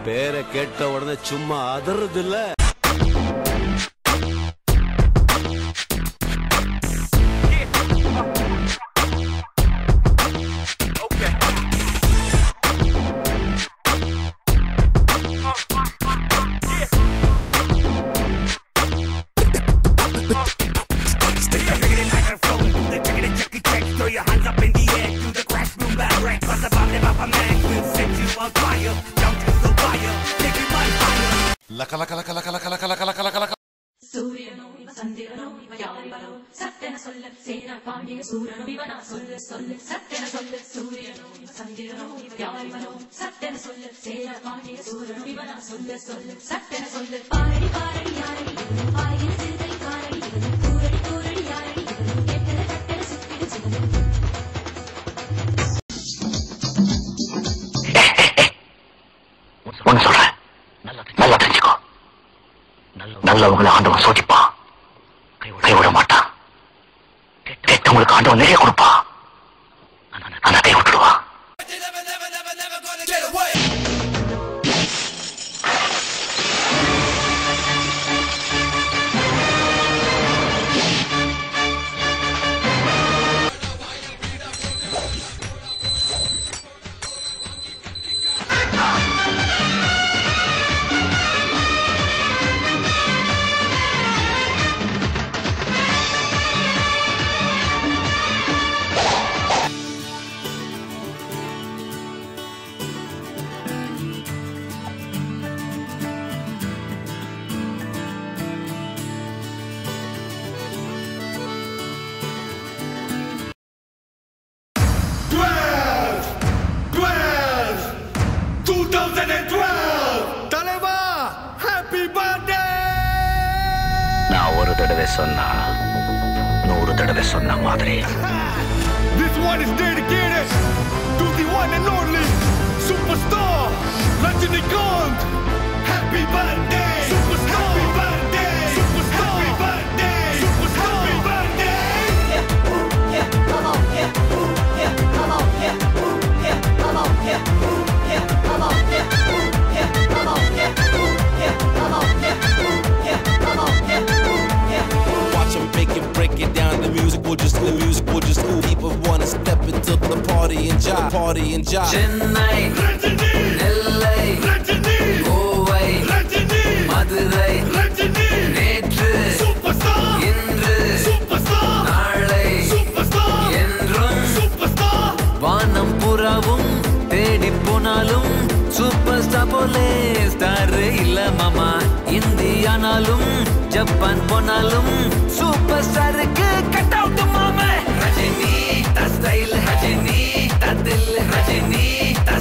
பேரை கேட்ட உடனே சும்மா அதறது இல்ல. Laka laka laka laka laka laka laka laka laka laka. Suriyano iva sandirano iva yarivaro sattena solla sena paandiya surano ivana solla solla sattena solla Suriyano iva sandirano iva yarivaro sattena solla sena paandiya surano ivana solla solla sattena solla paaradi paaradi yaradi aayina sirgai kaaradi tooradi tooradi yaradi ettena kattena suttidu chivadu ஒன்னு சொல்றேன், நல்லா தெரிஞ்சுக்கோ. நல்லவங்களை ஆண்டவன் சோதிப்பான், கைவிட மாட்டான். கெட்டவங்களுக்கு ஆண்டவன் நிறைய கொடுப்பான், ஆனா கை விட்டுடுவான். நான் ஒரு தடவை சொன்னா 100 தடவை சொன்ன மாதிரி. This one is dedicated to the one and only superstar Rajinikanth. Happy birthday, superstar. Happy birthday, superstar. Happy birthday, superstar. Happy birthday. Yeah, come on, yeah, come on, yeah, come on, yeah, come on, yeah, come on, yeah, come on, yeah. Watch them break it down. The music will just move. People wanna step into the party and jive. Chennai, Rajini, Nellai, Rajini, Kovai, Rajini, Madurai, Rajini, Netru, superstar, Indru, superstar, Naalai, superstar, Endrum, superstar. Vaanam puravum thedi ponalum superstar pole star illa mama. Indianalum Japan ponalum superstar ku cut out mama. Rajini ta style, Rajini ta dil, Rajini ta